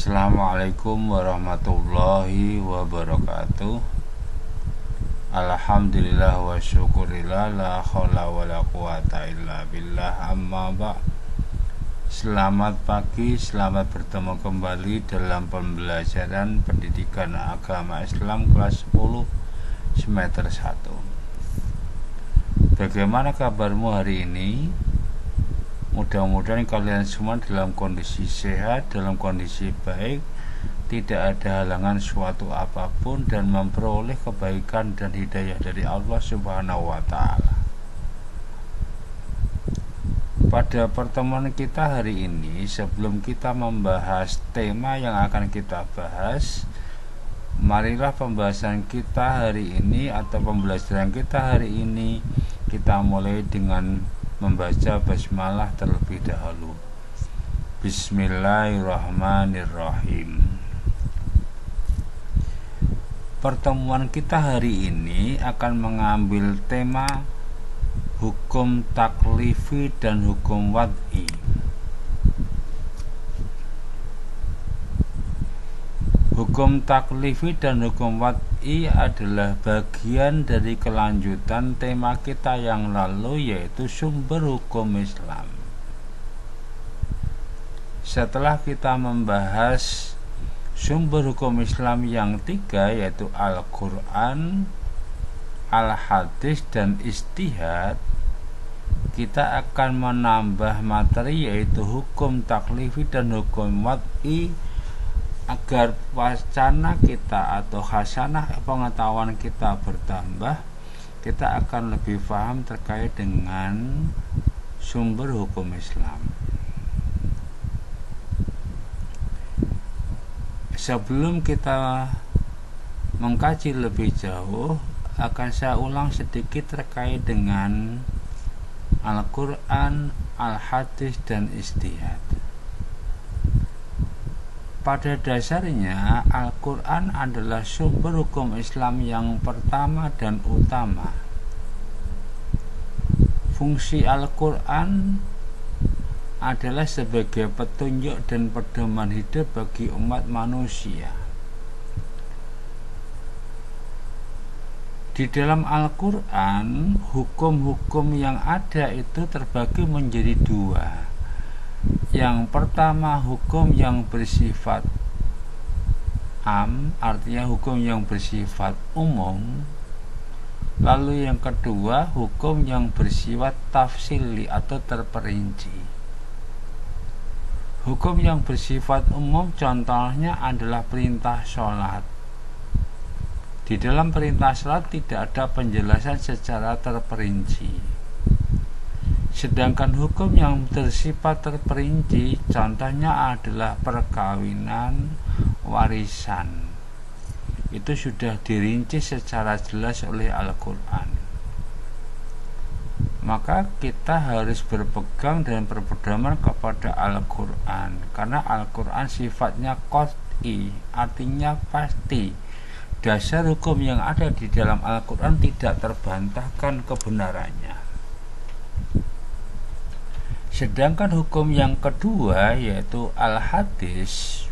Assalamualaikum warahmatullahi wabarakatuh. Alhamdulillah wa syukurillah, la haula wa la quwata illa billah, amma ba'. Selamat pagi, selamat bertemu kembali dalam pembelajaran pendidikan agama Islam kelas 10 semester 1. Bagaimana kabarmu hari ini? Mudah-mudahan kalian semua dalam kondisi sehat, dalam kondisi baik, tidak ada halangan suatu apapun, dan memperoleh kebaikan dan hidayah dari Allah Subhanahu wa Ta'ala. Pada pertemuan kita hari ini, sebelum kita membahas tema yang akan kita bahas, marilah pembahasan kita hari ini atau pembelajaran kita hari ini kita mulai dengan membaca basmalah terlebih dahulu. Bismillahirrahmanirrahim. Pertemuan kita hari ini akan mengambil tema hukum taklifi dan hukum wad'i. Hukum taklifi dan hukum wad'i adalah bagian dari kelanjutan tema kita yang lalu, yaitu sumber hukum Islam. Setelah kita membahas sumber hukum Islam yang 3, yaitu Al-Quran, Al-Hadis, dan Ijtihad, kita akan menambah materi yaitu hukum taklifi dan hukum wad'i. Agar wacana kita atau khasanah pengetahuan kita bertambah, kita akan lebih paham terkait dengan sumber hukum Islam. Sebelum kita mengkaji lebih jauh, akan saya ulang sedikit terkait dengan Al-Quran, Al-Hadis, dan Ijtihad. Pada dasarnya, Al-Quran adalah sumber hukum Islam yang pertama dan utama. Fungsi Al-Quran adalah sebagai petunjuk dan pedoman hidup bagi umat manusia. Di dalam Al-Quran, hukum-hukum yang ada itu terbagi menjadi 2. Yang pertama, hukum yang bersifat am, artinya hukum yang bersifat umum. Lalu yang kedua, hukum yang bersifat tafsili atau terperinci. Hukum yang bersifat umum contohnya adalah perintah sholat. Di dalam perintah sholat tidak ada penjelasan secara terperinci. Sedangkan hukum yang bersifat terperinci contohnya adalah perkawinan, warisan. Itu sudah dirinci secara jelas oleh Al-Quran. Maka kita harus berpegang dan berpedoman kepada Al-Quran, karena Al-Quran sifatnya qat'i, artinya pasti. Dasar hukum yang ada di dalam Al-Quran tidak terbantahkan kebenarannya. Sedangkan hukum yang kedua yaitu Al-Hadis.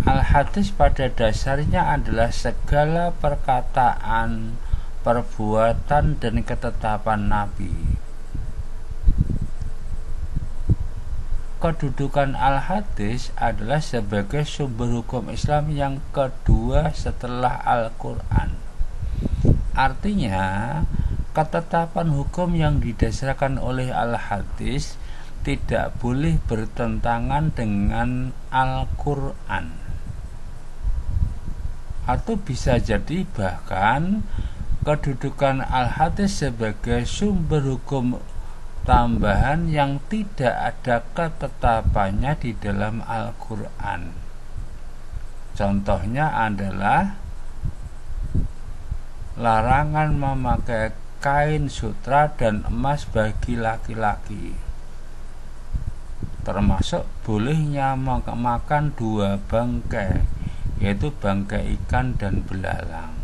Al-Hadis pada dasarnya adalah segala perkataan, perbuatan, dan ketetapan Nabi. Kedudukan Al-Hadis adalah sebagai sumber hukum Islam yang kedua setelah Al-Quran. Artinya, ketetapan hukum yang didasarkan oleh Al-Hadis tidak boleh bertentangan dengan Al-Quran. Atau bisa jadi bahkan kedudukan Al-Hadis sebagai sumber hukum tambahan yang tidak ada ketetapannya di dalam Al-Quran. Contohnya adalah larangan memakai kain sutra dan emas bagi laki-laki, termasuk bolehnya makan 2 bangkai, yaitu bangkai ikan dan belalang.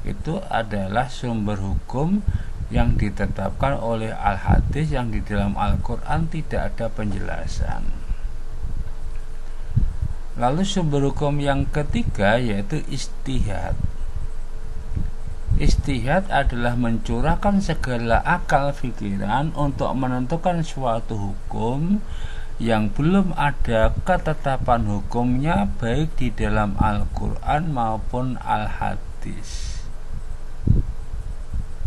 Itu adalah sumber hukum yang ditetapkan oleh Al-Hadis yang di dalam Al-Quran tidak ada penjelasan. Lalu sumber hukum yang ketiga yaitu ijtihad. Ijtihad adalah mencurahkan segala akal pikiran untuk menentukan suatu hukum yang belum ada ketetapan hukumnya, baik di dalam Al-Quran maupun Al-Hadis.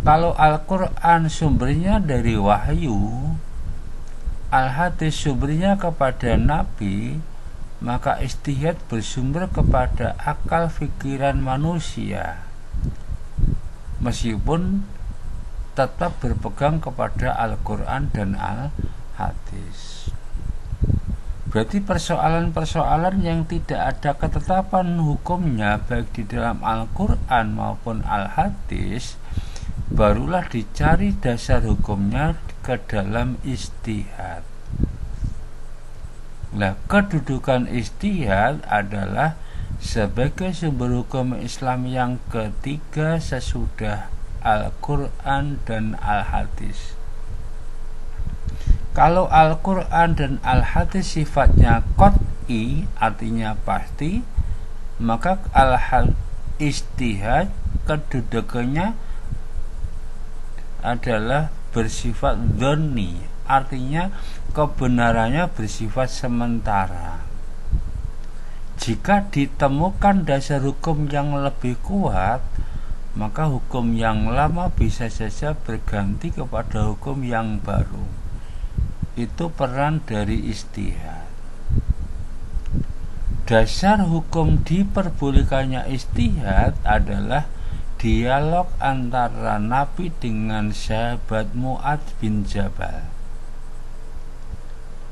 Kalau Al-Quran sumbernya dari wahyu, Al-Hadis sumbernya kepada Nabi, maka ijtihad bersumber kepada akal pikiran manusia, meskipun tetap berpegang kepada Al-Quran dan Al-Hadis. Berarti persoalan-persoalan yang tidak ada ketetapan hukumnya, baik di dalam Al-Quran maupun Al-Hadis, barulah dicari dasar hukumnya ke dalam ijtihad. Nah, kedudukan ijtihad adalah sebagai sumber hukum Islam yang ketiga sesudah Al-Quran dan Al-Hadis. Kalau Al-Quran dan Al-Hadis sifatnya qat'i, artinya pasti, maka ijtihad kedudukannya adalah bersifat dzanni, artinya kebenarannya bersifat sementara. Jika ditemukan dasar hukum yang lebih kuat, maka hukum yang lama bisa saja berganti kepada hukum yang baru. Itu peran dari ijtihad. Dasar hukum diperbolehkannya ijtihad adalah dialog antara Nabi dengan sahabat Mu'adz bin Jabal.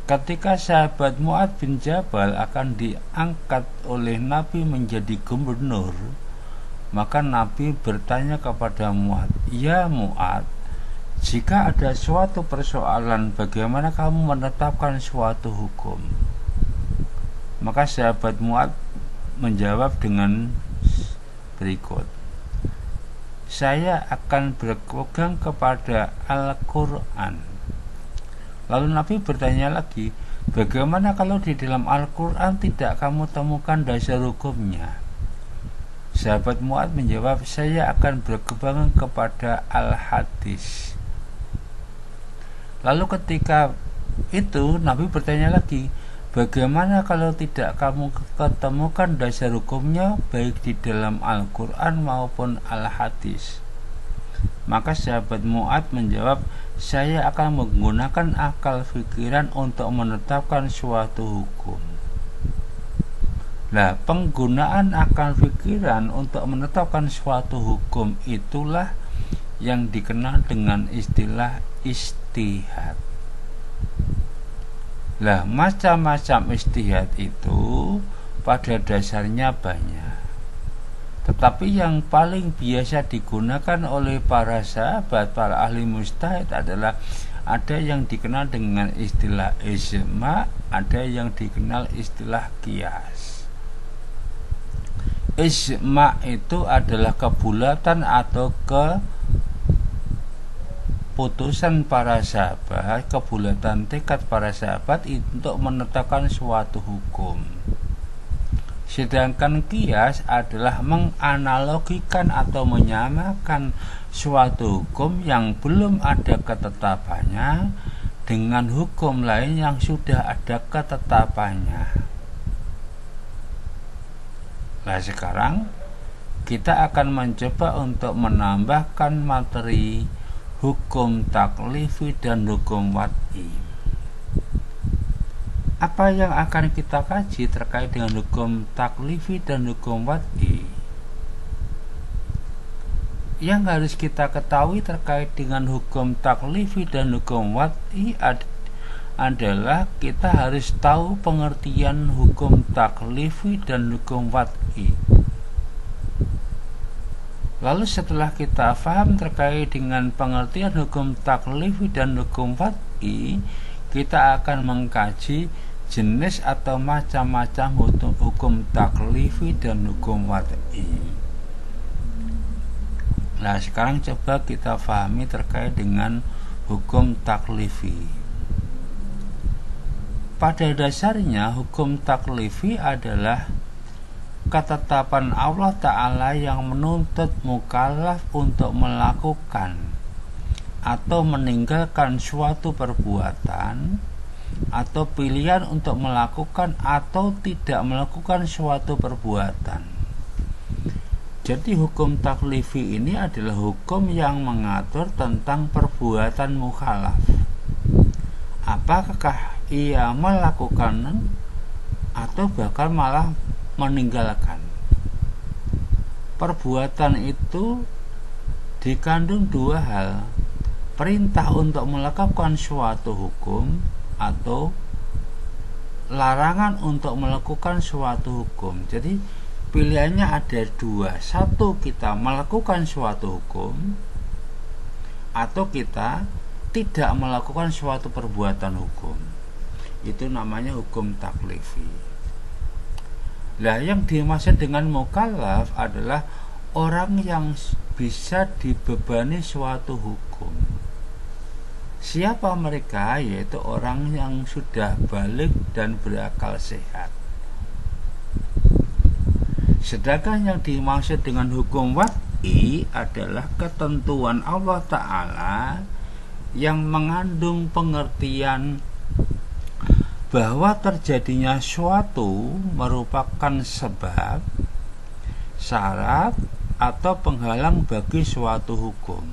Ketika sahabat Mu'adz bin Jabal akan diangkat oleh Nabi menjadi gubernur, maka Nabi bertanya kepada Mu'adz, "Ya Mu'adz, jika ada suatu persoalan, bagaimana kamu menetapkan suatu hukum?" Maka sahabat Mu'adz menjawab dengan berikut, "Saya akan berpegang kepada Al-Quran." Lalu Nabi bertanya lagi, "Bagaimana kalau di dalam Al-Quran tidak kamu temukan dasar hukumnya?" Sahabat Mu'adz menjawab, "Saya akan berpegang kepada Al-Hadis." Lalu ketika itu Nabi bertanya lagi, "Bagaimana kalau tidak kamu ketemukan dasar hukumnya baik di dalam Al-Quran maupun Al-Hadis?" Maka sahabat Mu'adz menjawab, "Saya akan menggunakan akal pikiran untuk menetapkan suatu hukum." Nah, penggunaan akal pikiran untuk menetapkan suatu hukum itulah yang dikenal dengan istilah ijtihad. Lah, macam-macam ijtihad itu pada dasarnya banyak. Tetapi yang paling biasa digunakan oleh para sahabat, para ahli mujtahid adalah ada yang dikenal dengan istilah ijma', ada yang dikenal istilah qiyas. Ijma' itu adalah kebulatan atau keputusan para sahabat, kebulatan tekad para sahabat untuk menetapkan suatu hukum. Sedangkan qiyas adalah menganalogikan atau menyamakan suatu hukum yang belum ada ketetapannya dengan hukum lain yang sudah ada ketetapannya. Nah, sekarang kita akan mencoba untuk menambahkan materi hukum taklifi dan hukum wad'i. Apa yang akan kita kaji terkait dengan hukum taklifi dan hukum wad'i? Yang harus kita ketahui terkait dengan hukum taklifi dan hukum wad'i adalah kita harus tahu pengertian hukum taklifi dan hukum wad'i. Lalu setelah kita paham terkait dengan pengertian hukum taklifi dan hukum wad'i, kita akan mengkaji jenis atau macam-macam hukum taklifi dan hukum wad'i. Nah, sekarang coba kita pahami terkait dengan hukum taklifi. Pada dasarnya hukum taklifi adalah ketetapan Allah Ta'ala yang menuntut mukallaf untuk melakukan atau meninggalkan suatu perbuatan, atau pilihan untuk melakukan atau tidak melakukan suatu perbuatan. Jadi hukum taklifi ini adalah hukum yang mengatur tentang perbuatan mukallaf. Apakah ia melakukan atau bahkan malah meninggalkan. Perbuatan itu dikandung dua hal: perintah untuk melakukan suatu hukum atau larangan untuk melakukan suatu hukum. Jadi pilihannya ada dua: satu, kita melakukan suatu hukum, atau kita tidak melakukan suatu perbuatan hukum. Itu namanya hukum taklifi. Nah, yang dimaksud dengan mukallaf adalah orang yang bisa dibebani suatu hukum. Siapa mereka? Yaitu orang yang sudah balik dan berakal sehat. Sedangkan yang dimaksud dengan hukum wad'i adalah ketentuan Allah Ta'ala yang mengandung pengertian bahwa terjadinya suatu merupakan sebab, syarat, atau penghalang bagi suatu hukum.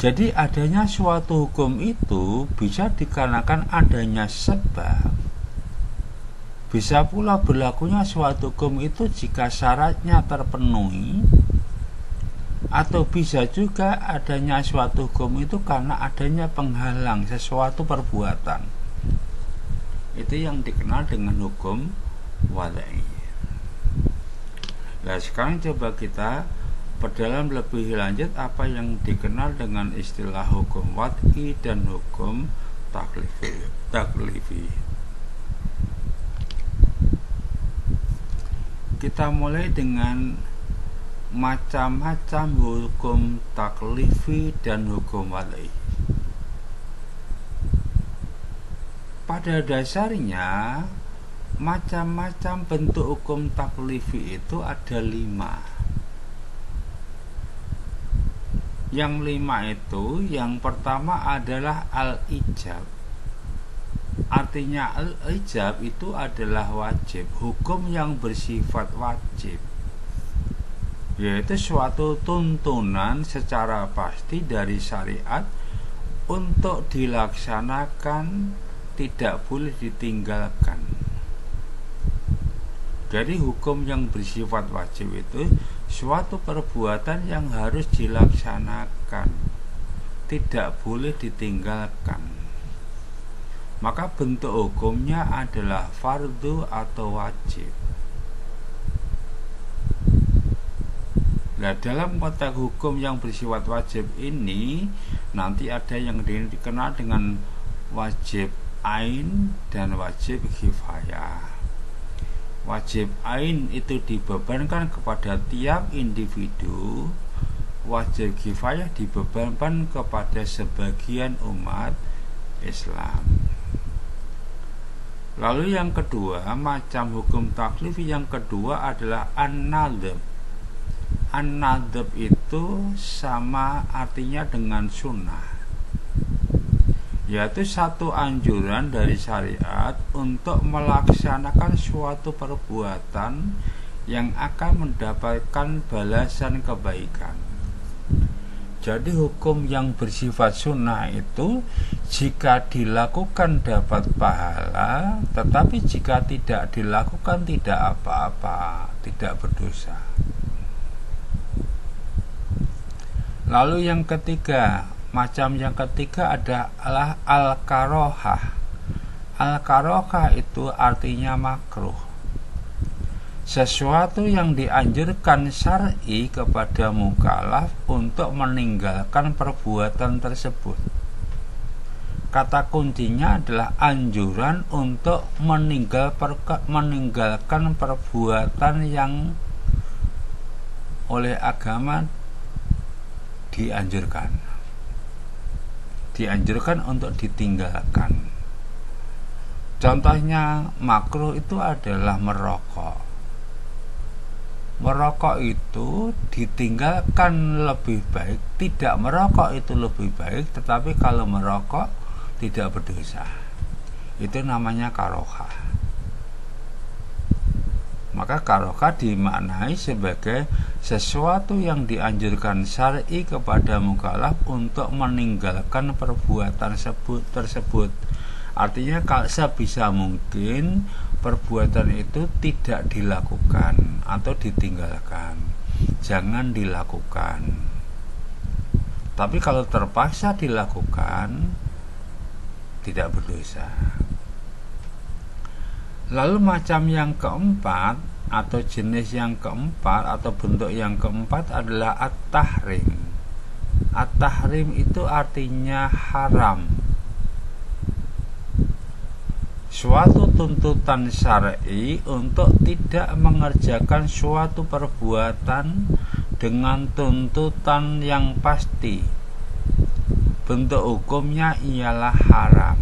Jadi adanya suatu hukum itu bisa dikarenakan adanya sebab. Bisa pula berlakunya suatu hukum itu jika syaratnya terpenuhi, atau bisa juga adanya suatu hukum itu karena adanya penghalang sesuatu perbuatan. Itu yang dikenal dengan hukum wad'i. Nah, sekarang coba kita perdalam lebih lanjut apa yang dikenal dengan istilah hukum wad'i dan hukum taklifi. Kita mulai dengan macam-macam hukum taklifi dan hukum wad'i. Pada dasarnya macam-macam bentuk hukum taklifi itu ada 5. Yang 5 itu, yang pertama adalah al-ijab. Artinya al-ijab itu adalah wajib, hukum yang bersifat wajib, yaitu suatu tuntunan secara pasti dari syariat untuk dilaksanakan, tidak boleh ditinggalkan. Jadi hukum yang bersifat wajib itu suatu perbuatan yang harus dilaksanakan, tidak boleh ditinggalkan. Maka bentuk hukumnya adalah fardu atau wajib. Nah, dalam konteks hukum yang bersifat wajib ini nanti ada yang dikenal dengan wajib ain dan wajib kifayah. Wajib ain itu dibebankan kepada tiap individu, wajib kifayah dibebankan kepada sebagian umat Islam. Lalu yang kedua, macam hukum taklifi yang kedua adalah an-nadhab. An-nadhab itu sama artinya dengan sunnah, yaitu satu anjuran dari syariat untuk melaksanakan suatu perbuatan yang akan mendapatkan balasan kebaikan. Jadi hukum yang bersifat sunnah itu jika dilakukan dapat pahala, tetapi jika tidak dilakukan tidak apa-apa, tidak berdosa. Lalu yang ketiga, macam yang ketiga adalah al-karohah. Al-karohah itu artinya makruh, sesuatu yang dianjurkan syar'i kepada mukallaf untuk meninggalkan perbuatan tersebut. Kata kuncinya adalah anjuran untuk meninggalkan perbuatan yang oleh agama dianjurkan untuk ditinggalkan. Contohnya makruh itu adalah merokok. Merokok itu ditinggalkan lebih baik, tidak merokok itu lebih baik, tetapi kalau merokok tidak berdosa. Itu namanya karohah. Maka karohah dimaknai sebagai sesuatu yang dianjurkan syar'i kepada mukallaf untuk meninggalkan perbuatan tersebut. Artinya kalau sebisa mungkin perbuatan itu tidak dilakukan atau ditinggalkan, jangan dilakukan. Tapi kalau terpaksa dilakukan, tidak berdosa. Lalu macam yang keempat atau jenis yang keempat atau bentuk yang keempat adalah at-tahrim. At-tahrim itu artinya haram. Suatu tuntutan syar'i untuk tidak mengerjakan suatu perbuatan dengan tuntutan yang pasti. Bentuk hukumnya ialah haram.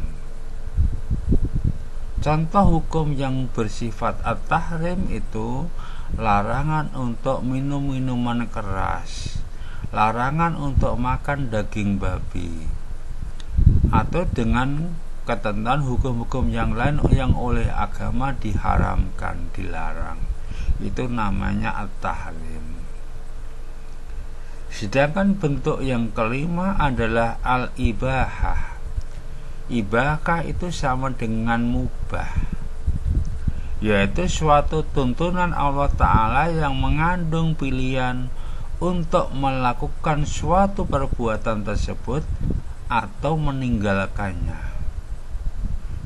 Contoh hukum yang bersifat at-tahrim itu larangan untuk minum minuman keras, larangan untuk makan daging babi, atau dengan ketentuan hukum-hukum yang lain yang oleh agama diharamkan, dilarang. Itu namanya at-tahrim. Sedangkan bentuk yang kelima adalah al-ibahah. Ibahah itu sama dengan mubah, yaitu suatu tuntunan Allah Ta'ala yang mengandung pilihan untuk melakukan suatu perbuatan tersebut atau meninggalkannya.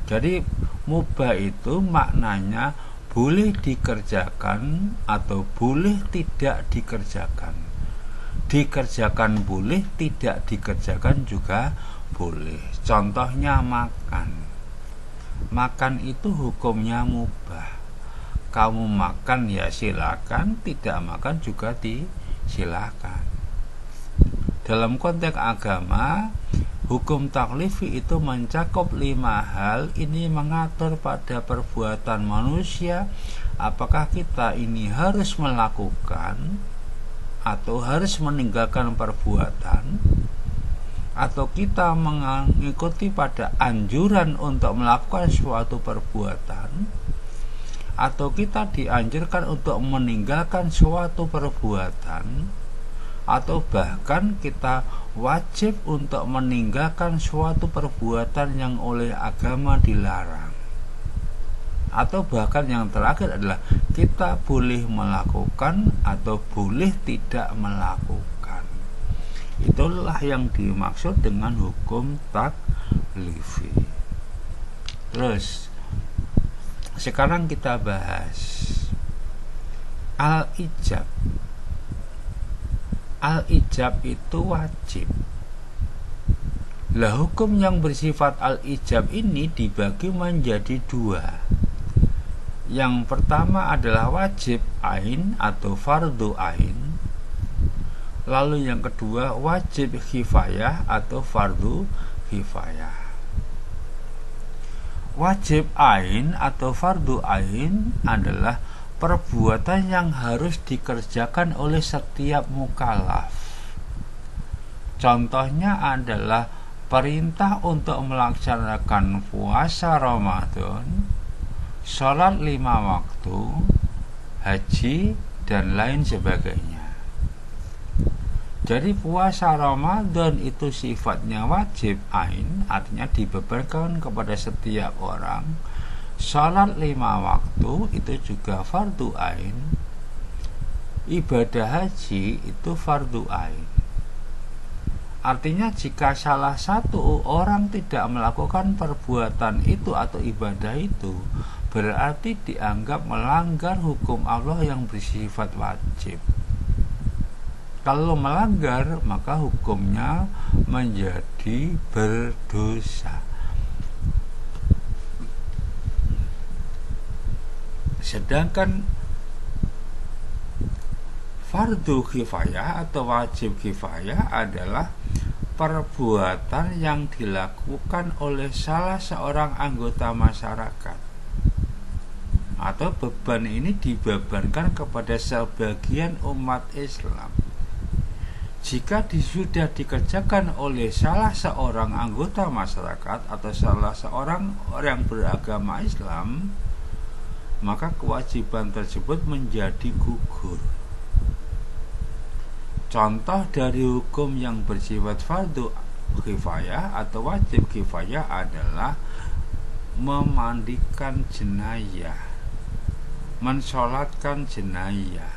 Jadi mubah itu maknanya boleh dikerjakan atau boleh tidak dikerjakan. Dikerjakan boleh, tidak dikerjakan juga boleh. Contohnya makan. Makan itu hukumnya mubah. Kamu makan ya silakan, tidak makan juga disilakan. Dalam konteks agama, hukum taklifi itu mencakup 5 hal. Ini mengatur pada perbuatan manusia, apakah kita ini harus melakukan atau harus meninggalkan perbuatan, atau kita mengikuti pada anjuran untuk melakukan suatu perbuatan, atau kita dianjurkan untuk meninggalkan suatu perbuatan, atau bahkan kita wajib untuk meninggalkan suatu perbuatan yang oleh agama dilarang. Atau bahkan yang terakhir adalah kita boleh melakukan atau boleh tidak melakukan. Itulah yang dimaksud dengan hukum taklifi. Terus sekarang kita bahas al-ijab. Al-ijab itu wajib. Lah hukum yang bersifat al-ijab ini dibagi menjadi 2. Yang pertama adalah wajib ain atau fardu ain. Lalu yang kedua wajib kifayah atau fardu kifayah. Wajib ain atau fardu ain adalah perbuatan yang harus dikerjakan oleh setiap mukallaf. Contohnya adalah perintah untuk melaksanakan puasa Ramadan, sholat 5 waktu, haji, dan lain sebagainya. Jadi puasa Ramadan itu sifatnya wajib ain, artinya dibebankan kepada setiap orang. Sholat 5 waktu itu juga fardu ain. Ibadah haji itu fardu ain. Artinya jika salah satu orang tidak melakukan perbuatan itu atau ibadah itu, berarti dianggap melanggar hukum Allah yang bersifat wajib. Kalau melanggar, maka hukumnya menjadi berdosa. Sedangkan fardu kifayah atau wajib kifayah adalah perbuatan yang dilakukan oleh salah seorang anggota masyarakat, atau beban ini dibebankan kepada sebagian umat Islam. Jika sudah dikerjakan oleh salah seorang anggota masyarakat atau salah seorang orang beragama Islam, maka kewajiban tersebut menjadi gugur. Contoh dari hukum yang bersifat fardu kifayah atau wajib kifayah adalah memandikan jenayah, mensolatkan jenayah,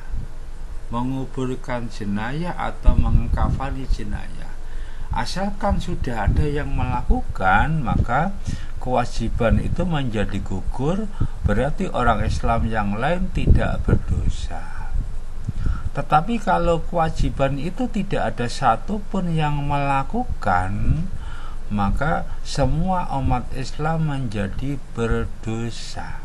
menguburkan jenayah atau mengkafani jenayah. Asalkan sudah ada yang melakukan, maka kewajiban itu menjadi gugur, berarti orang Islam yang lain tidak berdosa. Tetapi kalau kewajiban itu tidak ada satupun yang melakukan, maka semua umat Islam menjadi berdosa.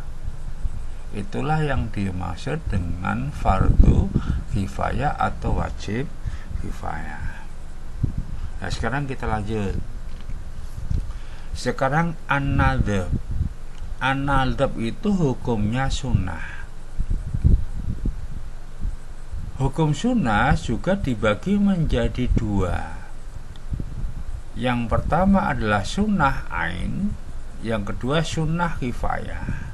Itulah yang dimaksud dengan fardu kifayah atau wajib kifayah. Nah, sekarang kita lanjut. Sekarang an-nadhab. An-nadhab itu hukumnya sunnah. Hukum sunnah juga dibagi menjadi dua. Yang pertama adalah sunnah ain, yang kedua sunnah kifayah.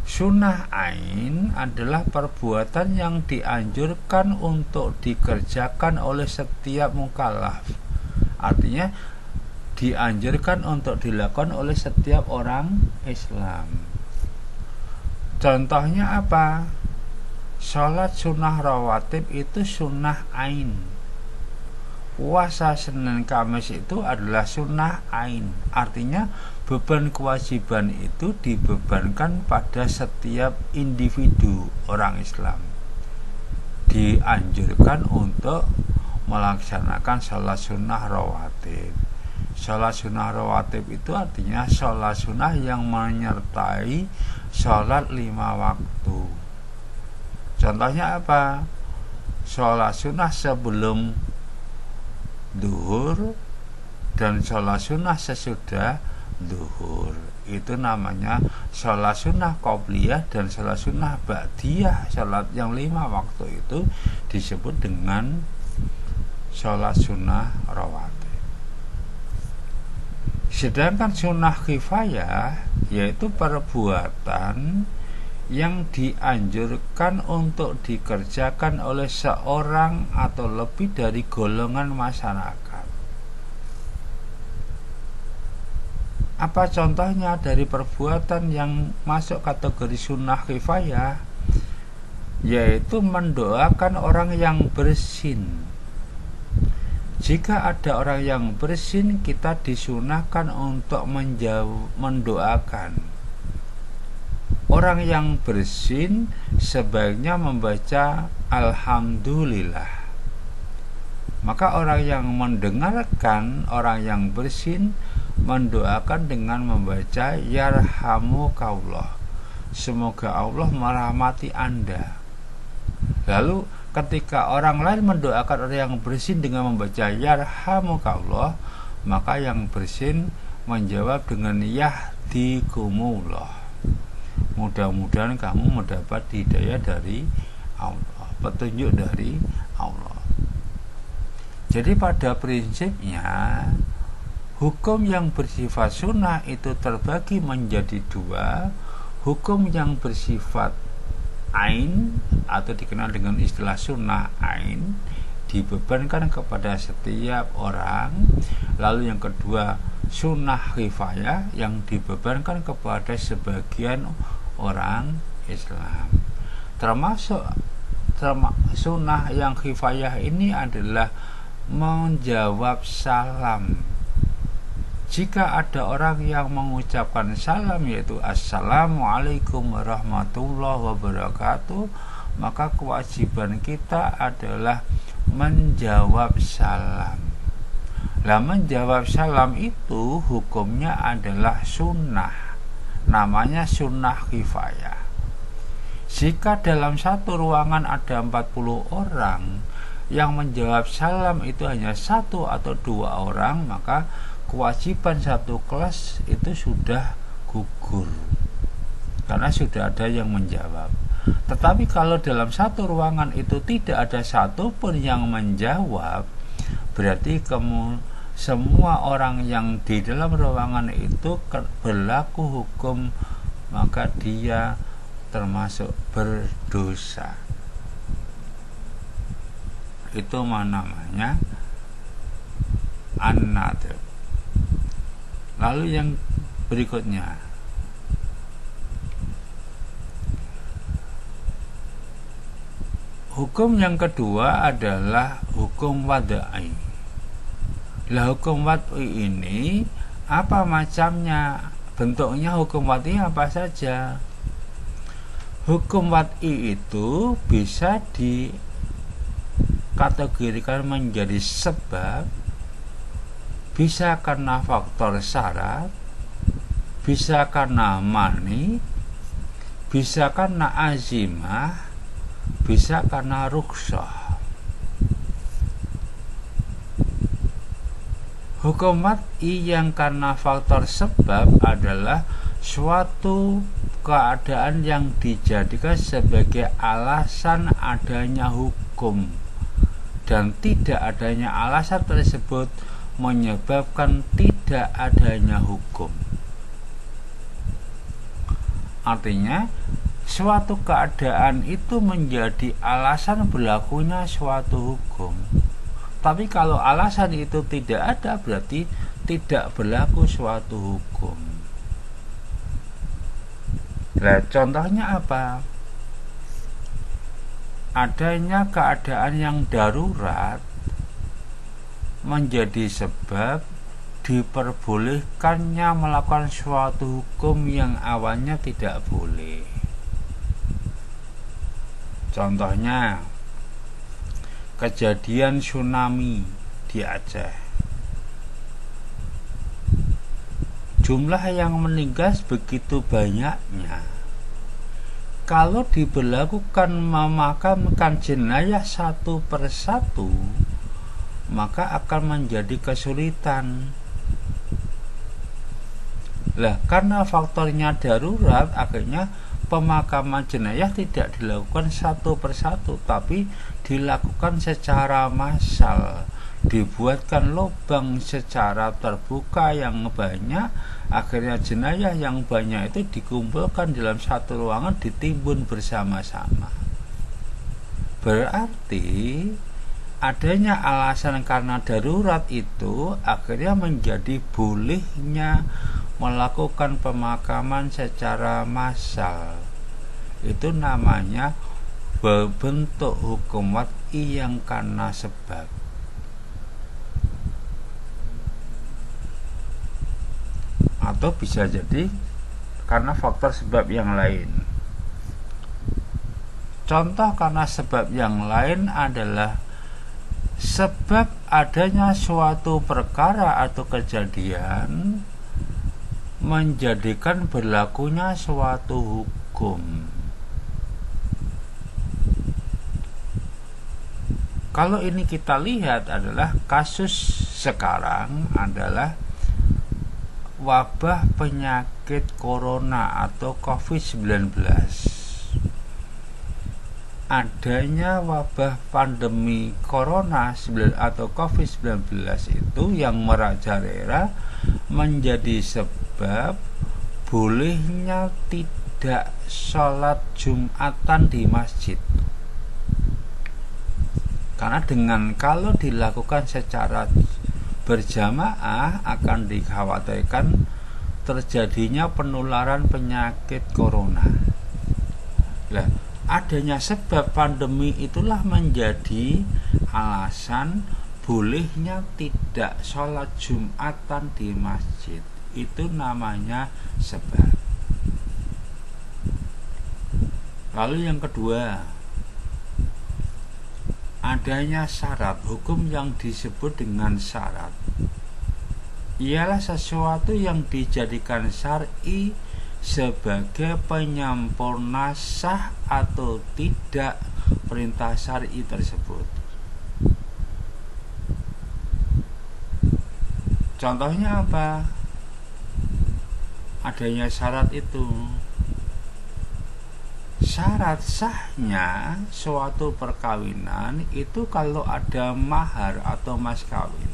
Sunnah ain adalah perbuatan yang dianjurkan untuk dikerjakan oleh setiap mukallaf. Artinya dianjurkan untuk dilakukan oleh setiap orang Islam. Contohnya apa? Sholat sunnah rawatib itu sunnah ain. Puasa Senin Kamis itu adalah sunnah ain. Artinya beban kewajiban itu dibebankan pada setiap individu orang Islam. Dianjurkan untuk melaksanakan sholat sunnah rawatib. Sholat sunnah rawatib itu artinya sholat sunnah yang menyertai sholat 5 waktu. Contohnya apa? Sholat sunnah sebelum duhur dan sholat sunnah sesudah duhur. Itu namanya sholat sunnah qobliyah dan sholat sunnah ba'diyah. Sholat yang 5 waktu itu disebut dengan sholat sunnah rawatib. Sedangkan sunnah kifayah yaitu perbuatan yang dianjurkan untuk dikerjakan oleh seorang atau lebih dari golongan masyarakat. Apa contohnya dari perbuatan yang masuk kategori sunnah kifayah? Yaitu mendoakan orang yang bersin. Jika ada orang yang bersin, kita disunahkan untuk mendoakan. Orang yang bersin sebaiknya membaca Alhamdulillah. Maka orang yang mendengarkan orang yang bersin mendoakan dengan membaca Yarhamukallah. Semoga Allah merahmati Anda. Lalu ketika orang lain mendoakan orang yang bersin dengan membaca Yarhamukallah, maka yang bersin menjawab dengan Yahdikumullah. Mudah-mudahan kamu mendapat hidayah dari Allah, petunjuk dari Allah. Jadi pada prinsipnya hukum yang bersifat sunnah itu terbagi menjadi dua. Hukum yang bersifat ain atau dikenal dengan istilah sunnah ain dibebankan kepada setiap orang. Lalu yang kedua sunnah kifayah yang dibebankan kepada sebagian orang Islam. Termasuk sunnah yang kifayah ini adalah menjawab salam. Jika ada orang yang mengucapkan salam yaitu Assalamualaikum warahmatullahi wabarakatuh, maka kewajiban kita adalah menjawab salam. Lah menjawab salam itu hukumnya adalah sunnah. Namanya sunnah kifayah. Jika dalam satu ruangan ada 40 orang yang menjawab salam itu hanya satu atau dua orang, maka kewajiban satu kelas itu sudah gugur karena sudah ada yang menjawab. Tetapi kalau dalam satu ruangan itu tidak ada satupun yang menjawab, berarti semua orang yang di dalam ruangan itu berlaku hukum, maka dia termasuk berdosa. Itu namanya an-nadr. Lalu yang berikutnya, hukum yang kedua adalah hukum wad'i. Lah hukum wad'i ini apa macamnya? Bentuknya hukum wad'i apa saja? Hukum wad'i itu bisa dikategorikan menjadi sebab, bisa karena faktor syarat, bisa karena mani, bisa karena azimah, bisa karena rukhsah. Hukum wad'i yang karena faktor sebab adalah suatu keadaan yang dijadikan sebagai alasan adanya hukum, dan tidak adanya alasan tersebut menyebabkan tidak adanya hukum. Artinya, suatu keadaan itu menjadi alasan berlakunya suatu hukum. Tapi kalau alasan itu tidak ada, berarti tidak berlaku suatu hukum. Nah, contohnya apa? Adanya keadaan yang darurat menjadi sebab diperbolehkannya melakukan suatu hukum yang awalnya tidak boleh. Contohnya, kejadian tsunami di Aceh. Jumlah yang meninggal begitu banyaknya. Kalau diberlakukan memakamkan jenazah satu persatu, maka akan menjadi kesulitan. Lah, karena faktornya darurat, akhirnya pemakaman jenazah tidak dilakukan satu persatu, tapi dilakukan secara massal. Dibuatkan lubang secara terbuka yang banyak, akhirnya jenazah yang banyak itu dikumpulkan dalam satu ruangan, ditimbun bersama-sama. Berarti adanya alasan karena darurat itu akhirnya menjadi bolehnya melakukan pemakaman secara massal. Itu namanya bentuk hukum wad'i yang karena sebab. Atau bisa jadi karena faktor sebab yang lain. Contoh karena sebab yang lain adalah sebab adanya suatu perkara atau kejadian menjadikan berlakunya suatu hukum. Kalau ini kita lihat adalah kasus sekarang adalah wabah penyakit corona atau COVID-19. Adanya wabah pandemi corona atau COVID-19 itu yang merajalela menjadi sebab bolehnya tidak sholat Jumatan di masjid. Karena kalau dilakukan secara berjamaah akan dikhawatirkan terjadinya penularan penyakit corona. Nah, adanya sebab pandemi itulah menjadi alasan bolehnya tidak sholat Jumatan di masjid. Itu namanya sebab. Lalu yang kedua, adanya syarat. Hukum yang disebut dengan syarat ialah sesuatu yang dijadikan syar'i sebagai penyempurna sah atau tidak perintah syar'i tersebut. Contohnya apa? Adanya syarat itu. Syarat sahnya suatu perkawinan itu kalau ada mahar atau mas kawin.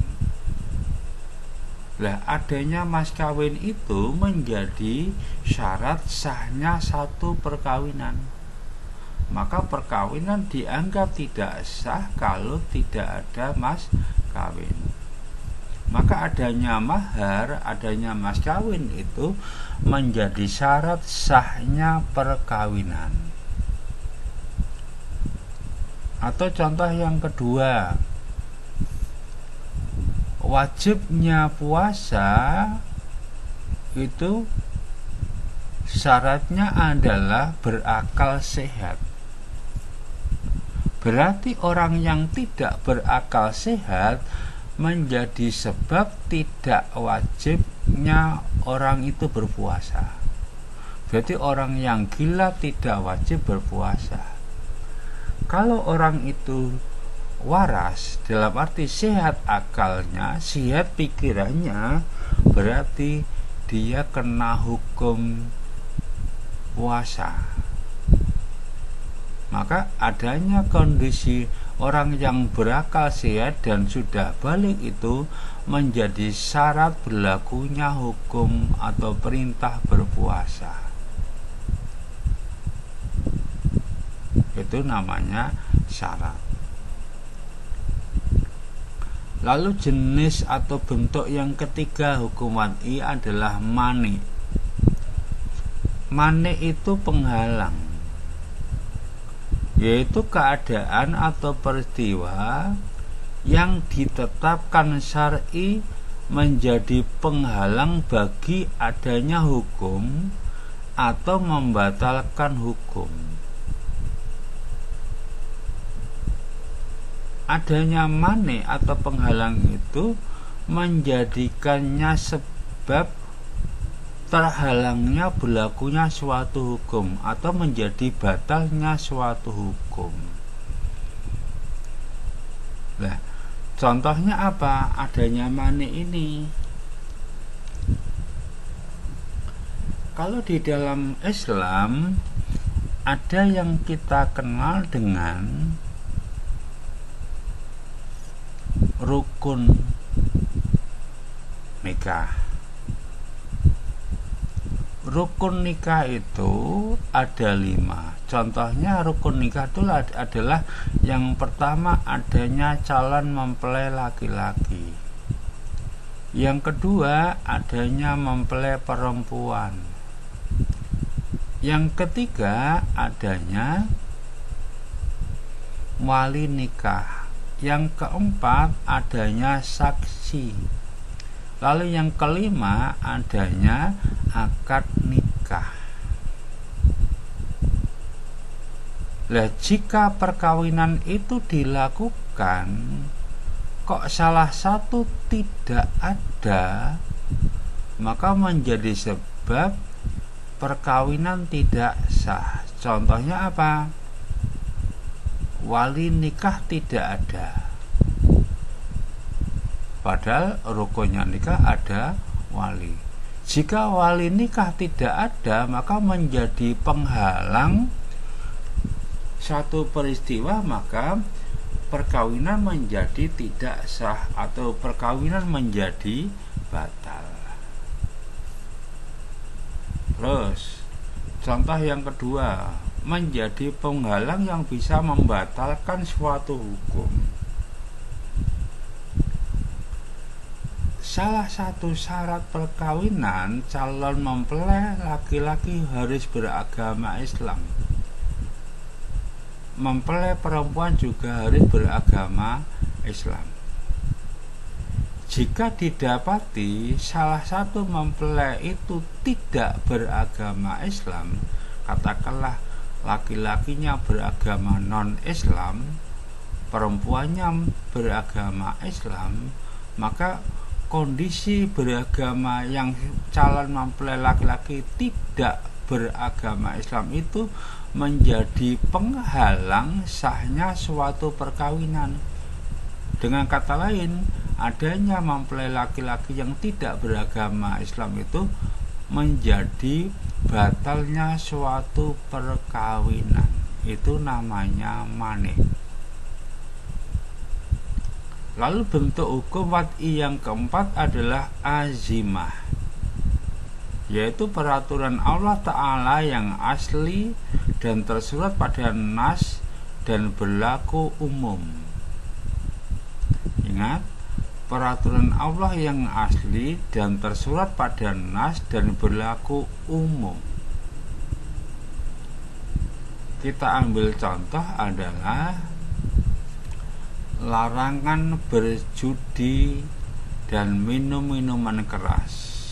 Lah, adanya mas kawin itu menjadi syarat sahnya satu perkawinan. Maka perkawinan dianggap tidak sah kalau tidak ada mas kawin. Maka adanya mahar, adanya mas kawin itu menjadi syarat sahnya perkawinan. Atau contoh yang kedua, wajibnya puasa itu syaratnya adalah berakal sehat. Berarti orang yang tidak berakal sehat menjadi sebab tidak wajibnya orang itu berpuasa. Berarti orang yang gila tidak wajib berpuasa. Kalau orang itu waras, dalam arti sehat akalnya, sehat pikirannya, berarti dia kena hukum puasa. Maka adanya kondisi orang yang berakal sehat dan sudah balik itu menjadi syarat berlakunya hukum atau perintah berpuasa. Itu namanya syarat. Lalu jenis atau bentuk yang ketiga hukum wad'i adalah mani. Mani itu penghalang, yaitu keadaan atau peristiwa yang ditetapkan syar'i menjadi penghalang bagi adanya hukum atau membatalkan hukum. Adanya mani atau penghalang itu menjadikannya sebab terhalangnya berlakunya suatu hukum atau menjadi batalnya suatu hukum. Nah, contohnya apa? Adanya mani ini. Kalau di dalam Islam ada yang kita kenal dengan rukun nikah. Rukun nikah itu ada 5. Contohnya rukun nikah itu adalah yang pertama adanya calon mempelai laki-laki. Yang kedua adanya mempelai perempuan. Yang ketiga adanya wali nikah. Yang keempat adanya saksi. Lalu yang kelima adanya akad nikah. Lah, jika perkawinan itu dilakukan kok salah satu tidak ada, maka menjadi sebab perkawinan tidak sah. Contohnya apa? Wali nikah tidak ada, padahal rukunnya nikah ada wali. Jika wali nikah tidak ada, maka menjadi penghalang satu peristiwa, maka perkawinan menjadi tidak sah atau perkawinan menjadi batal. Terus contoh yang kedua, menjadi penghalang yang bisa membatalkan suatu hukum. Salah satu syarat perkawinan calon mempelai laki-laki harus beragama Islam. Mempelai perempuan juga harus beragama Islam. Jika didapati salah satu mempelai itu tidak beragama Islam, katakanlah laki-lakinya beragama non-Islam, perempuannya beragama Islam, maka kondisi beragama yang calon mempelai laki-laki tidak beragama Islam itu menjadi penghalang sahnya suatu perkawinan. Dengan kata lain, adanya mempelai laki-laki yang tidak beragama Islam itu menjadi batalnya suatu perkawinan. Itu namanya mani. Lalu bentuk hukum wad'i yang keempat adalah azimah, yaitu peraturan Allah Ta'ala yang asli dan tersurat pada nas dan berlaku umum. Ingat, peraturan Allah yang asli dan tersurat pada nas dan berlaku umum. Kita ambil contoh adalah larangan berjudi dan minum minuman keras.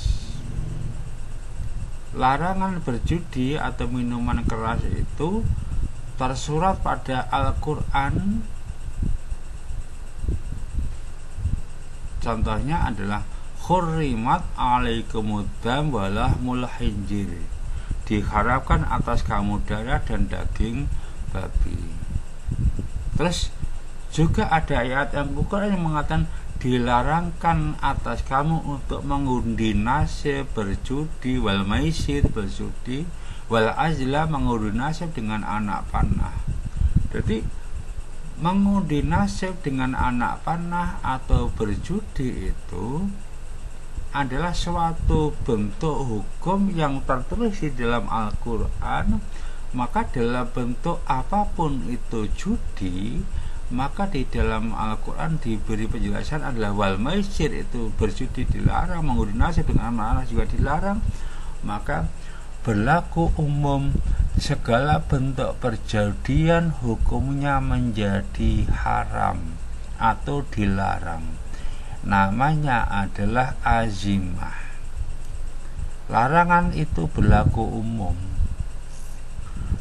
Larangan berjudi atau minuman keras itu tersurat pada Al-Quran. Contohnya adalah Hurrimat alaikumud-dam walahmul khinzir, diharapkan atas kamu darah dan daging babi. Terus juga ada ayat yang mengatakan dilarangkan atas kamu untuk mengundi nasib berjudi, wal maisir berjudi, wal azla mengundi nasib dengan anak panah. Jadi mengundi nasib dengan anak panah atau berjudi itu adalah suatu bentuk hukum yang tertulis di dalam Al-Quran. Maka dalam bentuk apapun itu judi, maka di dalam Al-Quran diberi penjelasan adalah wal maisir, itu berjudi dilarang, mengundi nasib dengan anak juga dilarang. Maka berlaku umum, segala bentuk perjudian hukumnya menjadi haram atau dilarang. Namanya adalah azimah. Larangan itu berlaku umum,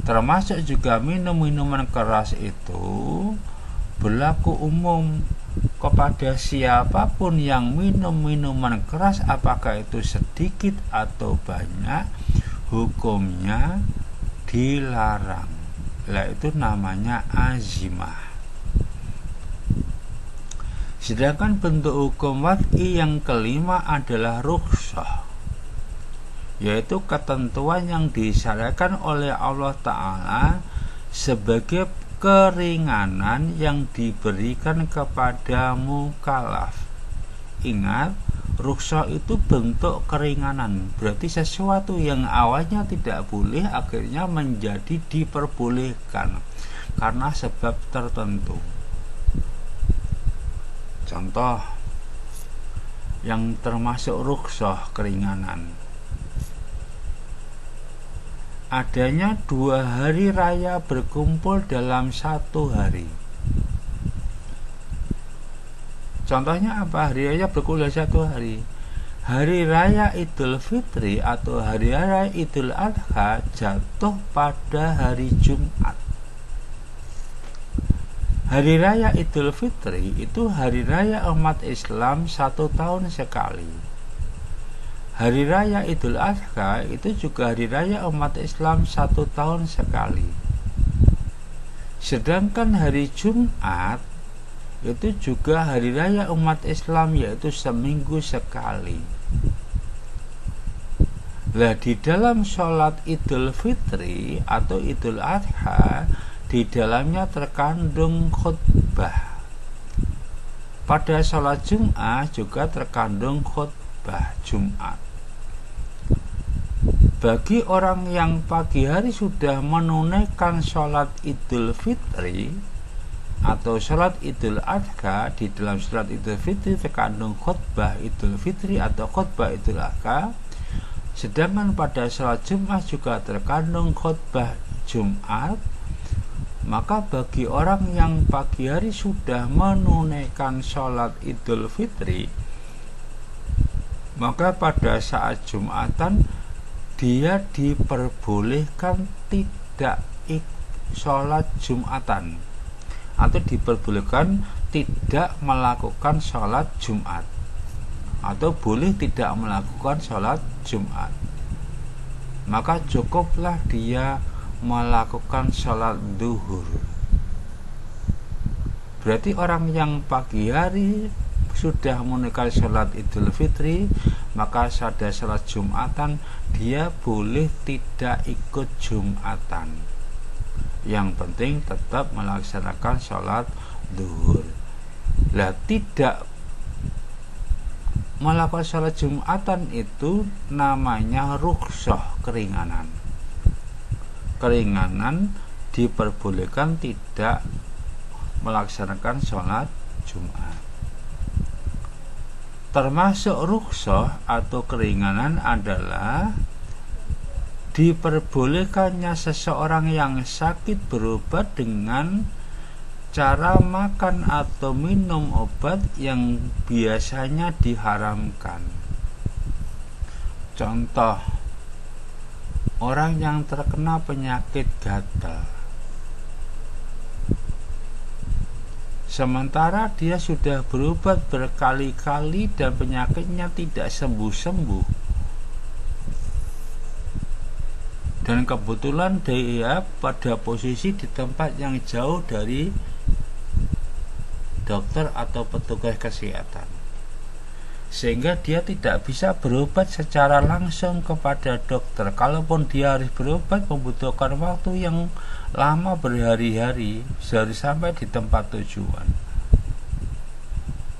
termasuk juga minum-minuman keras itu berlaku umum kepada siapapun yang minum minuman keras, apakah itu sedikit atau banyak, hukumnya dilarang. Lah itu namanya azimah. Sedangkan bentuk hukum wad'i yang kelima adalah rukhsah, yaitu ketentuan yang disyariatkan oleh Allah Ta'ala sebagai keringanan yang diberikan kepada mukallaf. Ingat, rukhsah itu bentuk keringanan, berarti sesuatu yang awalnya tidak boleh akhirnya menjadi diperbolehkan karena sebab tertentu. Contoh yang termasuk rukhsah keringanan, adanya 2 hari raya berkumpul dalam 1 hari. Contohnya apa? Hari raya berkumpul dalam 1 hari. Hari raya Idul Fitri atau hari raya Idul Adha jatuh pada hari Jumat. Hari raya Idul Fitri itu hari raya umat Islam 1 tahun sekali. Hari raya Idul Adha itu juga hari raya umat Islam 1 tahun sekali. Sedangkan hari Jumat itu juga hari raya umat Islam, yaitu seminggu sekali. Nah, di dalam sholat Idul Fitri atau Idul Adha, di dalamnya terkandung khutbah. Pada sholat Jumat juga terkandung khutbah Jumat. Bagi orang yang pagi hari sudah menunaikan sholat Idul Fitri atau sholat Idul Adha, di dalam sholat Idul Fitri terkandung khutbah Idul Fitri atau khutbah Idul Adha. Sedangkan pada sholat Jumat juga terkandung khutbah Jumat. Maka bagi orang yang pagi hari sudah menunaikan sholat Idul Fitri, maka pada saat Jumatan dia diperbolehkan tidak sholat Jumatan, atau diperbolehkan tidak melakukan sholat Jumat, atau boleh tidak melakukan sholat Jumat. Maka cukuplah dia melakukan sholat duhur. Berarti orang yang pagi hari sudah menunaikan sholat Idul Fitri, maka pada sholat Jumatan dia boleh tidak ikut Jumatan. Yang penting tetap melaksanakan sholat zuhur. Lah, tidak melakukan sholat Jumatan itu namanya rukhsah, keringanan. Keringanan diperbolehkan tidak melaksanakan sholat Jumat. Termasuk rukhsah atau keringanan adalah diperbolehkannya seseorang yang sakit berobat dengan cara makan atau minum obat yang biasanya diharamkan. Contoh, orang yang terkena penyakit gatal, sementara dia sudah berobat berkali-kali dan penyakitnya tidak sembuh-sembuh, dan kebetulan dia pada posisi di tempat yang jauh dari dokter atau petugas kesehatan, sehingga dia tidak bisa berobat secara langsung kepada dokter. Kalaupun dia harus berobat, membutuhkan waktu yang lama, berhari-hari, sehari sampai di tempat tujuan.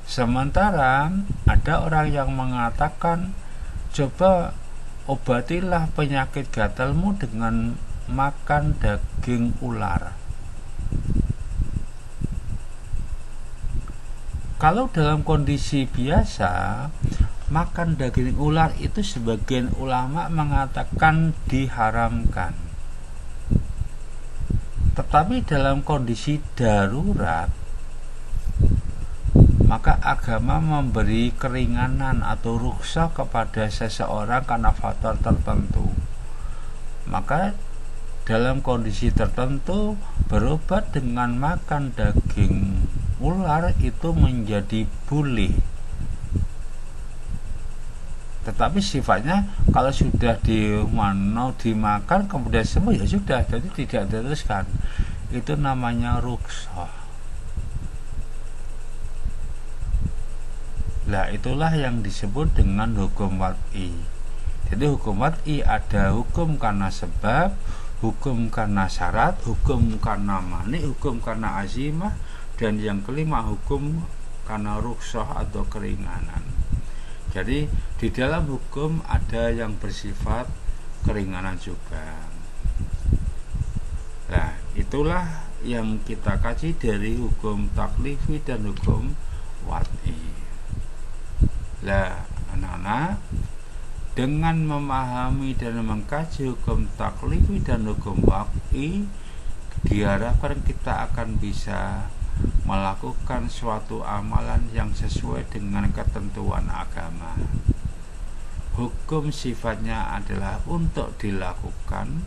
Sementara ada orang yang mengatakan, coba obatilah penyakit gatalmu dengan makan daging ular. Kalau dalam kondisi biasa, makan daging ular itu sebagian ulama mengatakan diharamkan. Tetapi dalam kondisi darurat, maka agama memberi keringanan atau rukhsah kepada seseorang karena faktor tertentu. Maka dalam kondisi tertentu, berobat dengan makan daging ular itu menjadi boleh. Tetapi sifatnya kalau sudah dimakan kemudian sembuh, ya sudah, jadi tidak diteruskan. Itu namanya rukhsah. Nah, itulah yang disebut dengan hukum wad'i. Jadi hukum wad'i ada hukum karena sebab, hukum karena syarat, hukum karena mani, hukum karena azimah, dan yang kelima hukum karena rukhsah atau keringanan. Jadi di dalam hukum ada yang bersifat keringanan juga. Nah, itulah yang kita kaji dari hukum taklifi dan hukum wad'i. Lah, anak-anak, dengan memahami dan mengkaji hukum taklifi dan hukum wad'i, diharapkan kita akan bisa melakukan suatu amalan yang sesuai dengan ketentuan agama. Hukum sifatnya adalah untuk dilakukan,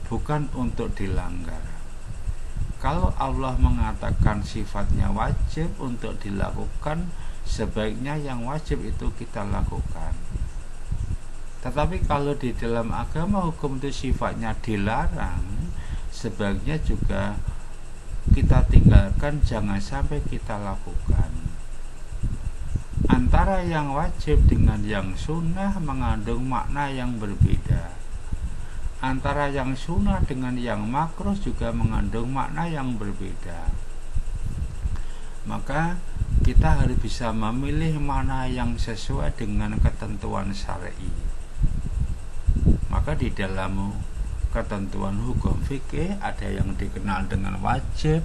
bukan untuk dilanggar. Kalau Allah mengatakan sifatnya wajib untuk dilakukan, sebaiknya yang wajib itu kita lakukan. Tetapi kalau di dalam agama hukum itu sifatnya dilarang, sebaiknya juga kita tinggalkan, jangan sampai kita lakukan. Antara yang wajib dengan yang sunnah mengandung makna yang berbeda. Antara yang sunnah dengan yang makruh juga mengandung makna yang berbeda. Maka kita harus bisa memilih mana yang sesuai dengan ketentuan syar'i. Maka di dalam ketentuan hukum fikih ada yang dikenal dengan wajib,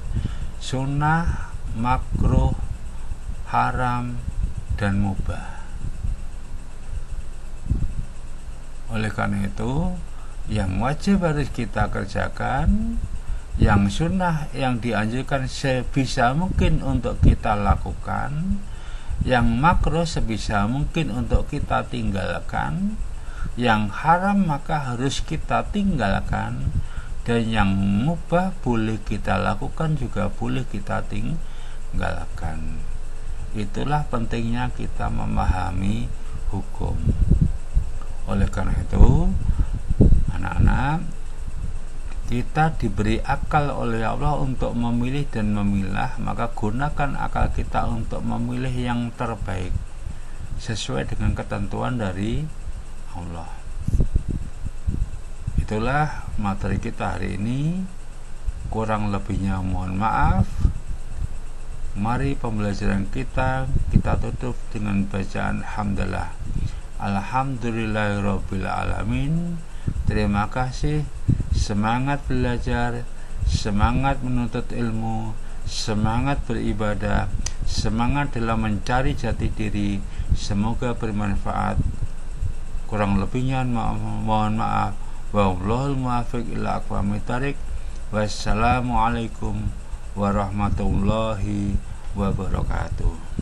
sunnah, makruh, haram, dan mubah. Oleh karena itu, yang wajib harus kita kerjakan, yang sunnah yang dianjurkan sebisa mungkin untuk kita lakukan, yang makruh sebisa mungkin untuk kita tinggalkan, yang haram maka harus kita tinggalkan, dan yang mubah boleh kita lakukan juga boleh kita tinggalkan. Itulah pentingnya kita memahami hukum. Oleh karena itu, anak-anak, Kita diberi akal oleh Allah untuk memilih dan memilah, maka gunakan akal kita untuk memilih yang terbaik sesuai dengan ketentuan dari Allah. Itulah materi kita hari ini. Kurang lebihnya mohon maaf. Mari pembelajaran kita tutup dengan bacaan hamdalah. Alhamdulillahirabbil alamin. Terima kasih. Semangat belajar, semangat menuntut ilmu, semangat beribadah, semangat dalam mencari jati diri. Semoga bermanfaat. Kurang lebihnya mohon maaf. Wallahul muwaffiq ila aqwamit thoriq. Wassalamualaikum warahmatullahi wabarakatuh.